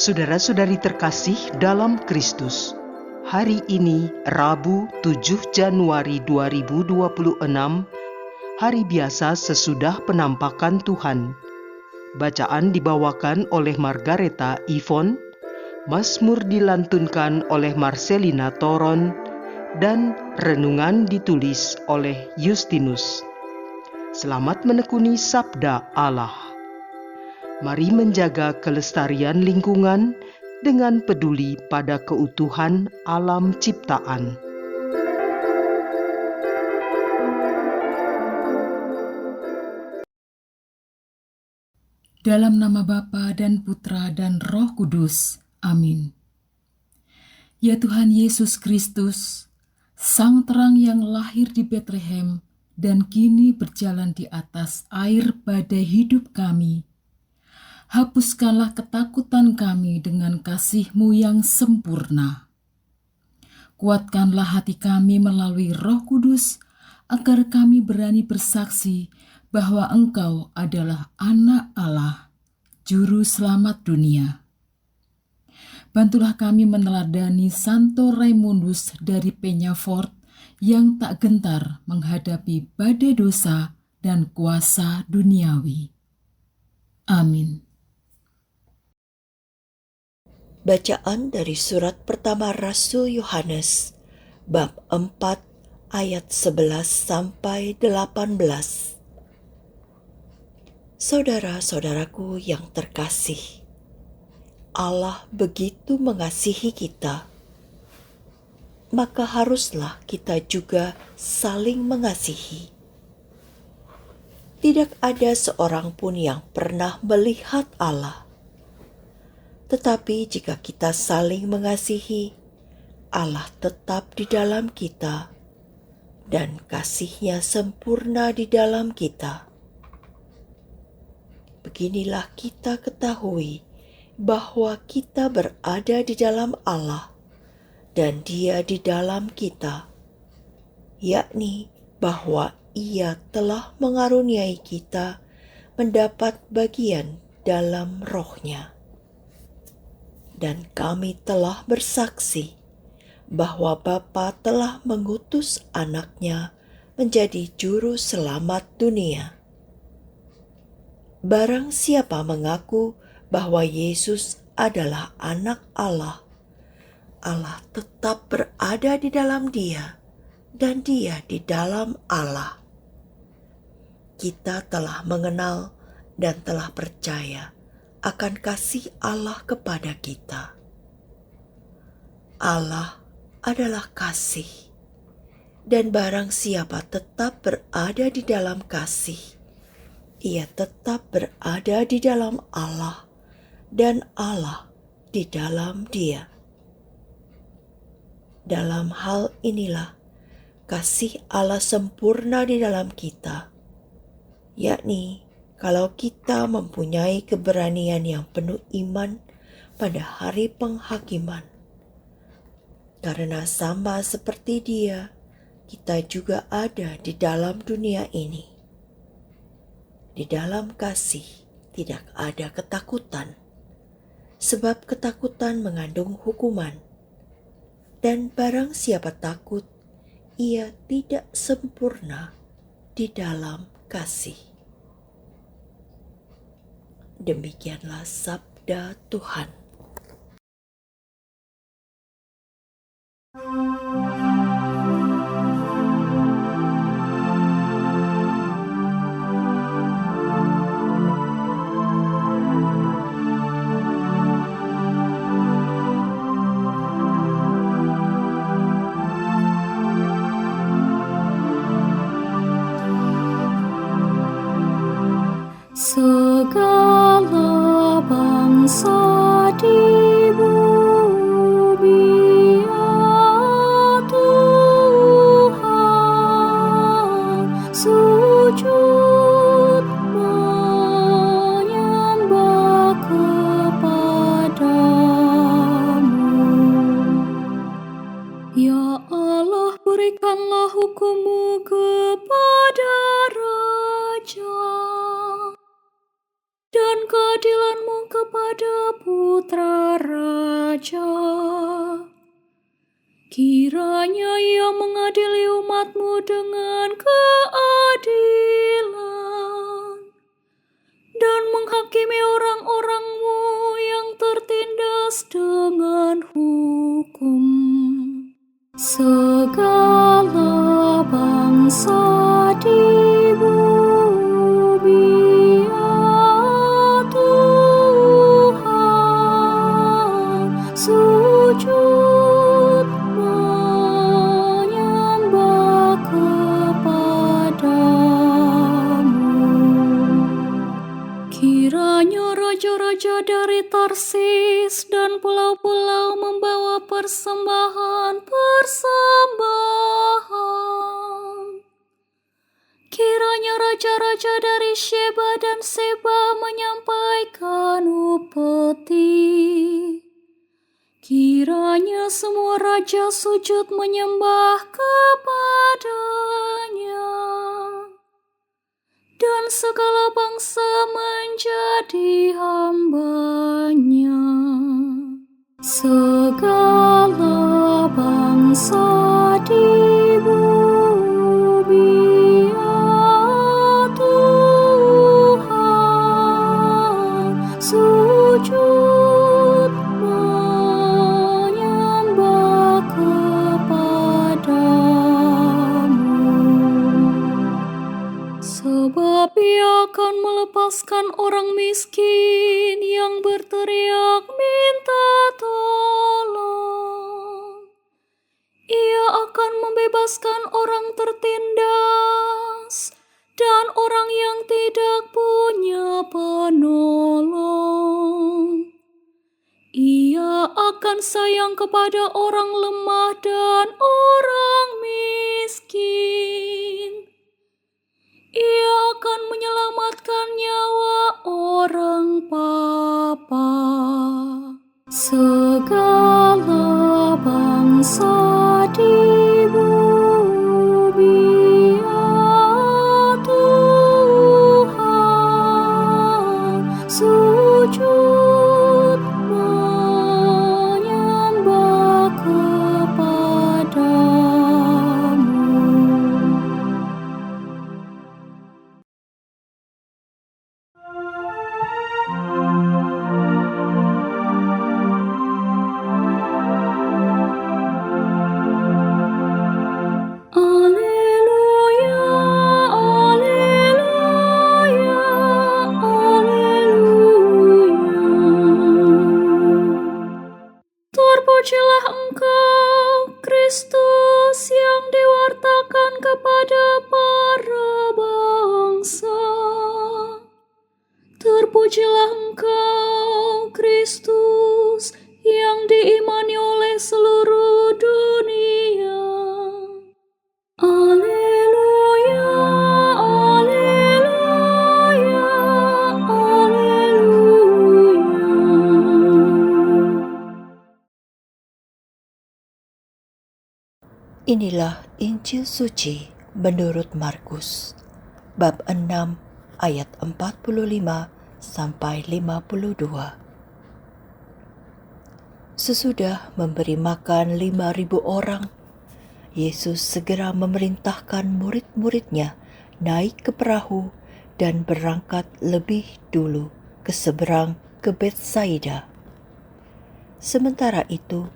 Saudara-saudari terkasih dalam Kristus, hari ini Rabu 7 Januari 2026, hari biasa sesudah penampakan Tuhan. Bacaan dibawakan oleh Margareta Yvonne, Mazmur dilantunkan oleh Marcelina Toron, dan renungan ditulis oleh Justinus. Selamat menekuni Sabda Allah. Mari menjaga kelestarian lingkungan dengan peduli pada keutuhan alam ciptaan. Dalam nama Bapa dan Putra dan Roh Kudus. Amin. Ya Tuhan Yesus Kristus, Sang Terang yang lahir di Betlehem dan kini berjalan di atas air badai hidup kami, hapuskanlah ketakutan kami dengan kasih-Mu yang sempurna. Kuatkanlah hati kami melalui Roh Kudus, agar kami berani bersaksi bahwa Engkau adalah Anak Allah, Juru Selamat dunia. Bantulah kami meneladani Santo Raimundus dari Penyafort yang tak gentar menghadapi badai dosa dan kuasa duniawi. Amin. Bacaan dari surat pertama Rasul Yohanes, bab 4 ayat 11 sampai 18. Saudara-saudaraku yang terkasih, Allah begitu mengasihi kita, maka haruslah kita juga saling mengasihi. Tidak ada seorang pun yang pernah melihat Allah. Tetapi jika kita saling mengasihi, Allah tetap di dalam kita, dan kasih-Nya sempurna di dalam kita. Beginilah kita ketahui bahwa kita berada di dalam Allah, dan Dia di dalam kita, yakni bahwa Ia telah mengaruniai kita mendapat bagian dalam Roh-Nya. Dan kami telah bersaksi bahwa Bapa telah mengutus Anak-Nya menjadi juru selamat dunia. Barang siapa mengaku bahwa Yesus adalah Anak Allah, Allah tetap berada di dalam Dia dan Dia di dalam Allah. Kita telah mengenal dan telah percaya akan kasih Allah kepada kita. Allah adalah kasih, dan barang siapa tetap berada di dalam kasih, ia tetap berada di dalam Allah, dan Allah di dalam Dia. Dalam hal inilah kasih Allah sempurna di dalam kita, yakni kalau kita mempunyai keberanian yang penuh iman pada hari penghakiman. Karena sama seperti Dia, kita juga ada di dalam dunia ini. Di dalam kasih tidak ada ketakutan, sebab ketakutan mengandung hukuman. Dan barang siapa takut, ia tidak sempurna di dalam kasih. Demikianlah sabda Tuhan. Segala bangsa di bumi, ya Tuhan, sujud menyembah kepadamu. Ya Allah, berikanlah hukum-Mu kepada raja, dan keadilan-Mu kepada putra raja. Kiranya Ia mengadili umat-Mu dengan keadilan dan menghakimi orang-orang-Mu yang tertindas dengan hukum. Segala bangsa di bumi, ya Tuhan, sujud menyembah kepadamu. Kiranya raja-raja dari Tarsis dan pulau-pulau membawa persembahan. Kiranya raja-raja dari Sheba dan Seba menyampaikan upeti. Kiranya semua raja sujud menyembah kepadanya, dan segala bangsa menjadi hamba-Nya. Segala bangsa di bumi, ya Tuhan, sujud menyembah kepadamu. Sebab Ia akan melepaskan orang miskin yang berteriak minta tolong. Ia akan membebaskan orang tertindas dan orang yang tidak punya penolong. Ia akan sayang kepada orang lemah dan orang miskin. Ia akan menyelamatkan nyawa orang papa. Segala bangsa di bumi, ya Tuhan, sujud menyembah kepadamu. Alleluia, alleluia, alleluia. Terpujilah Engkau, Kristus, yang diwartakan kepada para bangsa. Terpujilah Engkau, Kristus, yang diimani oleh seluruh dunia. Alleluia, alleluia, alleluia. Inilah Injil suci menurut Markus, bab 6 ayat 45 sampai 52. Sesudah memberi makan 5.000 orang, Yesus segera memerintahkan murid-muridnya naik ke perahu dan berangkat lebih dulu ke seberang ke Betsaida. Sementara itu,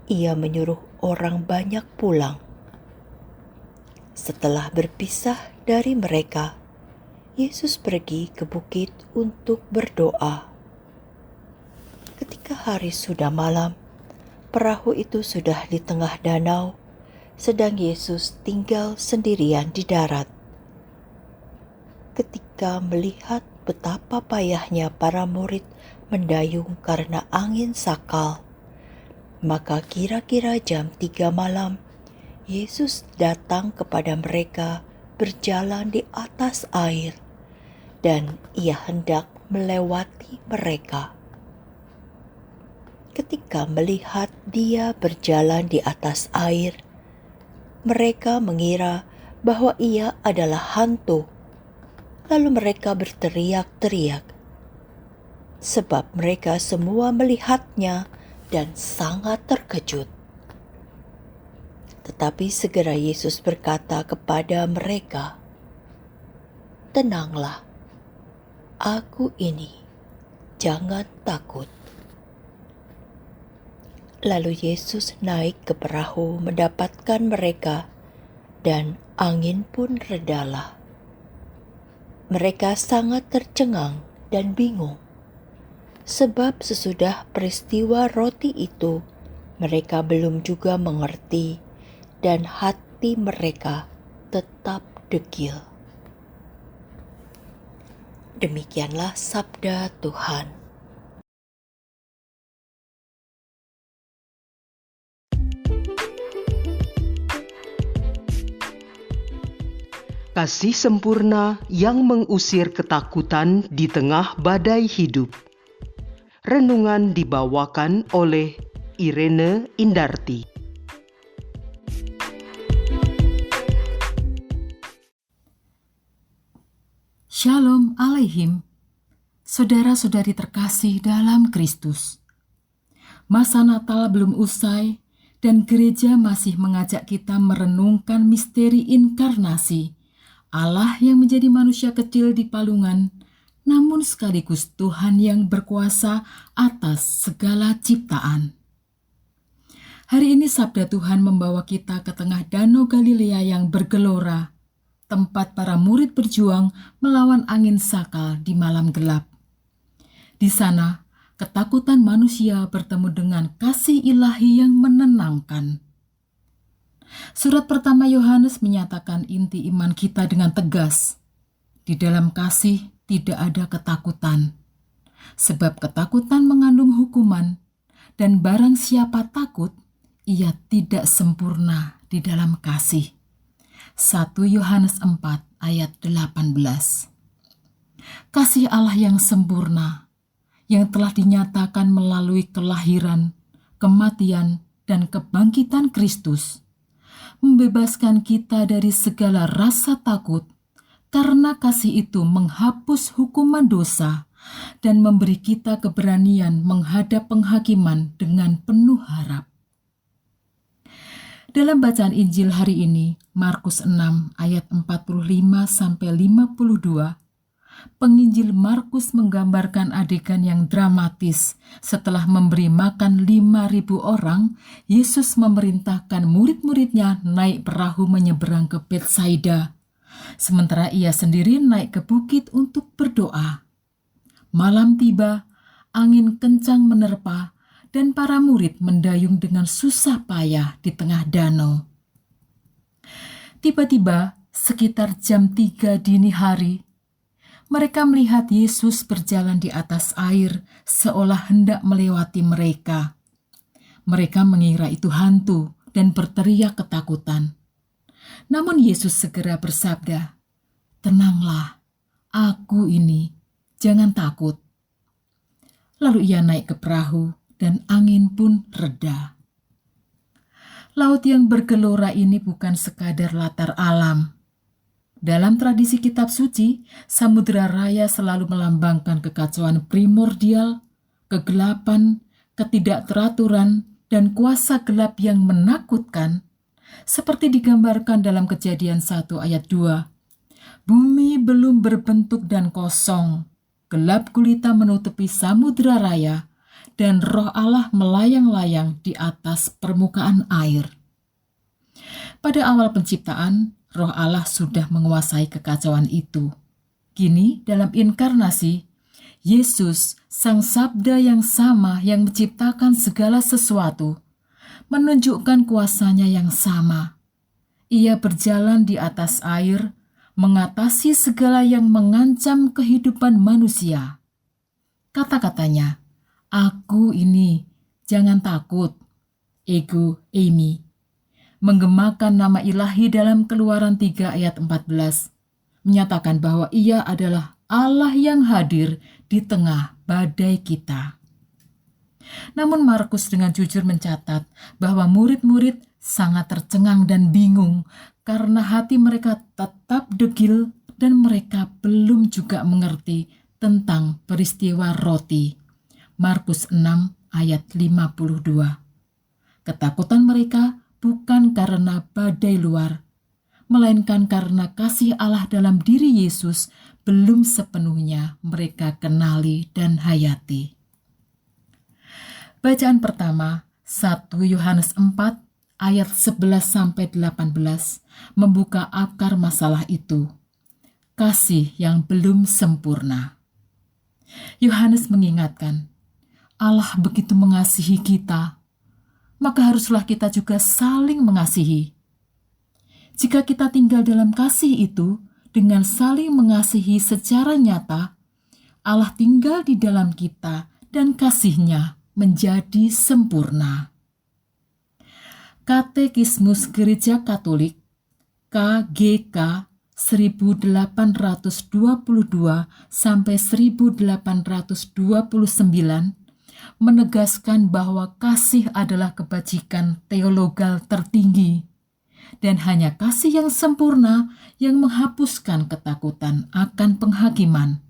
Ia menyuruh orang banyak pulang. Setelah berpisah dari mereka, Yesus pergi ke bukit untuk berdoa. Ketika hari sudah malam, perahu itu sudah di tengah danau, sedang Yesus tinggal sendirian di darat. Ketika melihat betapa payahnya para murid mendayung karena angin sakal, maka kira-kira jam 3 malam, Yesus datang kepada mereka berjalan di atas air, dan Ia hendak melewati mereka. Ketika melihat Dia berjalan di atas air, mereka mengira bahwa Ia adalah hantu. Lalu mereka berteriak-teriak, sebab mereka semua melihatnya dan sangat terkejut. Tetapi segera Yesus berkata kepada mereka, "Tenanglah, Aku ini, jangan takut." Lalu Yesus naik ke perahu mendapatkan mereka, dan angin pun redalah. Mereka sangat tercengang dan bingung, sebab sesudah peristiwa roti itu, mereka belum juga mengerti, dan hati mereka tetap degil. Demikianlah sabda Tuhan. Kasih sempurna yang mengusir ketakutan di tengah badai hidup. Renungan dibawakan oleh Irene Indarti. Shalom Aleihim, saudara-saudari terkasih dalam Kristus. Masa Natal belum usai dan gereja masih mengajak kita merenungkan misteri inkarnasi, Allah yang menjadi manusia kecil di palungan, namun sekaligus Tuhan yang berkuasa atas segala ciptaan. Hari ini sabda Tuhan membawa kita ke tengah Danau Galilea yang bergelora, tempat para murid berjuang melawan angin sakal di malam gelap. Di sana, ketakutan manusia bertemu dengan kasih ilahi yang menenangkan. Surat pertama Yohanes menyatakan inti iman kita dengan tegas. Di dalam kasih tidak ada ketakutan, sebab ketakutan mengandung hukuman, dan barang siapa takut, ia tidak sempurna di dalam kasih. 1 Yohanes 4 ayat 18. Kasih Allah yang sempurna, yang telah dinyatakan melalui kelahiran, kematian, dan kebangkitan Kristus, membebaskan kita dari segala rasa takut, karena kasih itu menghapus hukuman dosa dan memberi kita keberanian menghadap penghakiman dengan penuh harap. Dalam bacaan Injil hari ini, Markus 6 ayat 45-52, penginjil Markus menggambarkan adegan yang dramatis. Setelah memberi makan 5.000 orang, Yesus memerintahkan murid-muridnya naik perahu menyeberang ke Betsaida, sementara ia sendiri naik ke bukit untuk berdoa. Malam tiba, angin kencang menerpa, dan para murid mendayung dengan susah payah di tengah danau. Tiba-tiba, sekitar jam 3 dini hari, mereka melihat Yesus berjalan di atas air seolah hendak melewati mereka. Mereka mengira itu hantu dan berteriak ketakutan. Namun Yesus segera bersabda, "Tenanglah, Aku ini, jangan takut." Lalu ia naik ke perahu, dan angin pun reda. Laut yang bergelora ini bukan sekadar latar alam. Dalam tradisi kitab suci, Samudra Raya selalu melambangkan kekacauan primordial, kegelapan, ketidakteraturan, dan kuasa gelap yang menakutkan, seperti digambarkan dalam Kejadian 1 ayat 2. Bumi belum berbentuk dan kosong, gelap gulita menutupi Samudra Raya, dan Roh Allah melayang-layang di atas permukaan air. Pada awal penciptaan, Roh Allah sudah menguasai kekacauan itu. Kini, dalam inkarnasi, Yesus, Sang Sabda yang sama yang menciptakan segala sesuatu, menunjukkan kuasanya yang sama. Ia berjalan di atas air, mengatasi segala yang mengancam kehidupan manusia. Kata-katanya, "Aku ini, jangan takut." Ego eimi. Menggemakan nama ilahi dalam Keluaran 3 ayat 14, menyatakan bahwa ia adalah Allah yang hadir di tengah badai kita. Namun Markus dengan jujur mencatat bahwa murid-murid sangat tercengang dan bingung karena hati mereka tetap degil dan mereka belum juga mengerti tentang peristiwa roti. Markus 6 ayat 52. Ketakutan mereka bukan karena badai luar, melainkan karena kasih Allah dalam diri Yesus belum sepenuhnya mereka kenali dan hayati. Bacaan pertama, 1 Yohanes 4 ayat 11-18 membuka akar masalah itu. Kasih yang belum sempurna. Yohanes mengingatkan, Allah begitu mengasihi kita, maka haruslah kita juga saling mengasihi. Jika kita tinggal dalam kasih itu, dengan saling mengasihi secara nyata, Allah tinggal di dalam kita dan kasih-Nya menjadi sempurna. Katekismus Gereja Katolik KGK 1822 sampai 1829 menegaskan bahwa kasih adalah kebajikan teologal tertinggi dan hanya kasih yang sempurna yang menghapuskan ketakutan akan penghakiman.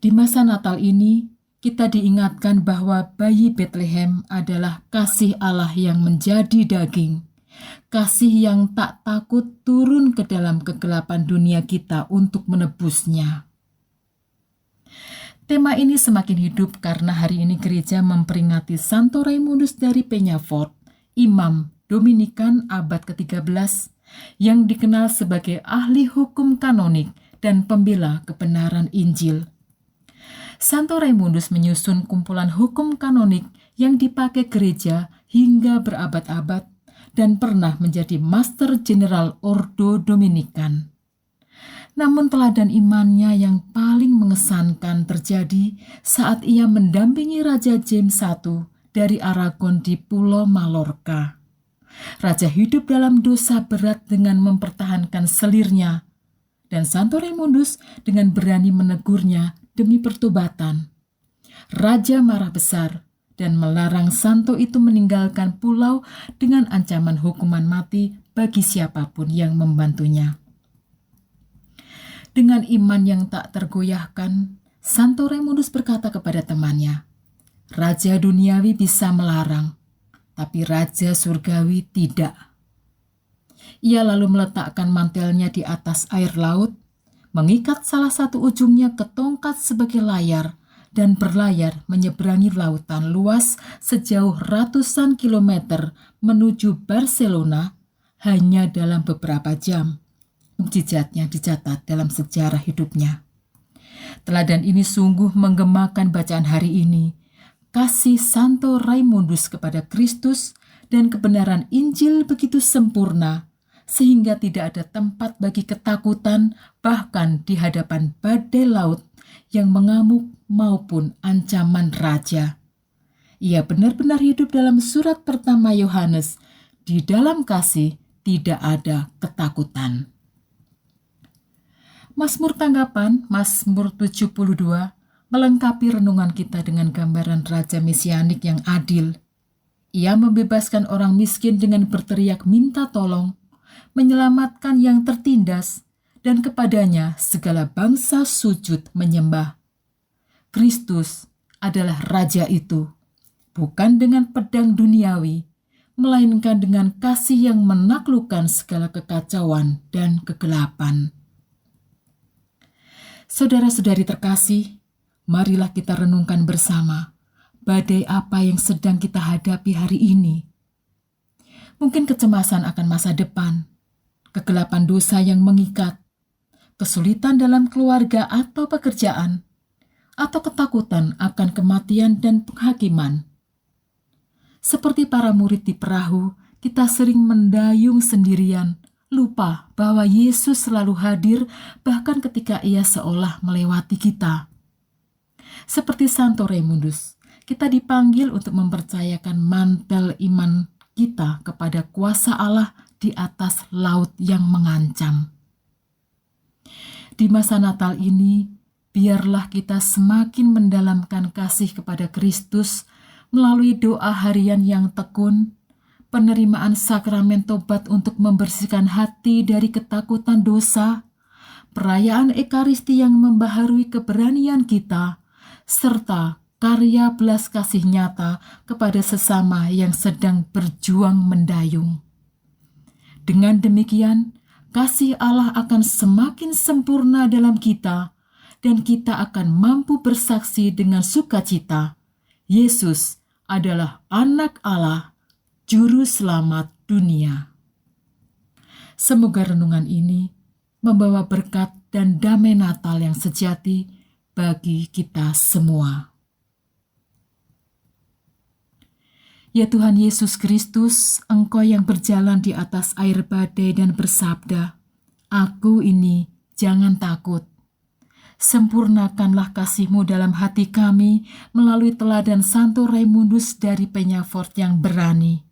Di masa Natal ini, kita diingatkan bahwa bayi Betlehem adalah kasih Allah yang menjadi daging, kasih yang tak takut turun ke dalam kegelapan dunia kita untuk menebusnya. Tema ini semakin hidup karena hari ini gereja memperingati Santo Raimundus dari Peñafort, imam Dominikan abad ke-13 yang dikenal sebagai ahli hukum kanonik dan pembela kebenaran Injil. Santo Raimundus menyusun kumpulan hukum kanonik yang dipakai gereja hingga berabad-abad dan pernah menjadi Master General Ordo Dominikan. Namun teladan imannya yang paling mengesankan terjadi saat ia mendampingi Raja James I dari Aragon di Pulau Mallorca. Raja hidup dalam dosa berat dengan mempertahankan selirnya, dan Santo Raimundus dengan berani menegurnya demi pertobatan. Raja marah besar dan melarang Santo itu meninggalkan pulau dengan ancaman hukuman mati bagi siapapun yang membantunya. Dengan iman yang tak tergoyahkan, Santo Raimundus berkata kepada temannya, Raja duniawi bisa melarang, tapi Raja surgawi tidak. Ia lalu meletakkan mantelnya di atas air laut, mengikat salah satu ujungnya ke tongkat sebagai layar, dan berlayar menyeberangi lautan luas sejauh ratusan kilometer menuju Barcelona hanya dalam beberapa jam. Mukjizatnya dicatat dalam sejarah hidupnya. Teladan ini sungguh menggemakan bacaan hari ini. Kasih Santo Raimundus kepada Kristus dan kebenaran Injil begitu sempurna, sehingga tidak ada tempat bagi ketakutan bahkan di hadapan badai laut yang mengamuk maupun ancaman raja. Ia benar-benar hidup dalam surat pertama Yohanes, di dalam kasih tidak ada ketakutan. Mazmur tanggapan, Mazmur 72, melengkapi renungan kita dengan gambaran Raja Mesianik yang adil. Ia membebaskan orang miskin dengan berteriak minta tolong, menyelamatkan yang tertindas, dan kepadanya segala bangsa sujud menyembah. Kristus adalah Raja itu, bukan dengan pedang duniawi, melainkan dengan kasih yang menaklukkan segala kekacauan dan kegelapan. Saudara-saudari terkasih, marilah kita renungkan bersama badai apa yang sedang kita hadapi hari ini. Mungkin kecemasan akan masa depan, kegelapan dosa yang mengikat, kesulitan dalam keluarga atau pekerjaan, atau ketakutan akan kematian dan penghakiman. Seperti para murid di perahu, kita sering mendayung sendirian, lupa bahwa Yesus selalu hadir bahkan ketika ia seolah melewati kita. Seperti Santo Raimundus, kita dipanggil untuk mempercayakan mantel iman kita kepada kuasa Allah di atas laut yang mengancam. Di masa Natal ini, biarlah kita semakin mendalamkan kasih kepada Kristus melalui doa harian yang tekun, penerimaan sakramen tobat untuk membersihkan hati dari ketakutan dosa, perayaan Ekaristi yang membaharui keberanian kita, serta karya belas kasih nyata kepada sesama yang sedang berjuang mendayung. Dengan demikian, kasih Allah akan semakin sempurna dalam kita, dan kita akan mampu bersaksi dengan sukacita. Yesus adalah Anak Allah, Juru Selamat dunia. Semoga renungan ini membawa berkat dan damai Natal yang sejati bagi kita semua. Ya Tuhan Yesus Kristus, Engkau yang berjalan di atas air badai dan bersabda, "Aku ini, jangan takut." Sempurnakanlah kasih-Mu dalam hati kami melalui teladan Santo Raimundus dari Penyafort yang berani.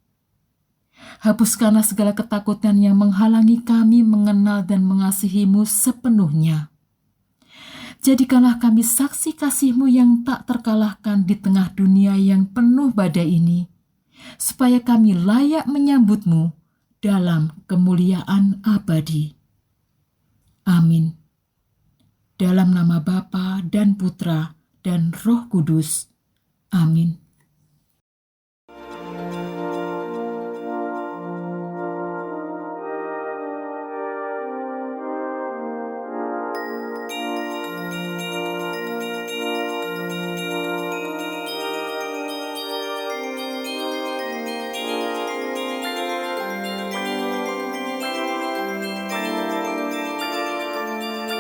Hapuskanlah segala ketakutan yang menghalangi kami mengenal dan mengasihi-Mu sepenuhnya. Jadikanlah kami saksi kasih-Mu yang tak terkalahkan di tengah dunia yang penuh badai ini, supaya kami layak menyambut-Mu dalam kemuliaan abadi. Amin. Dalam nama Bapa dan Putra dan Roh Kudus. Amin.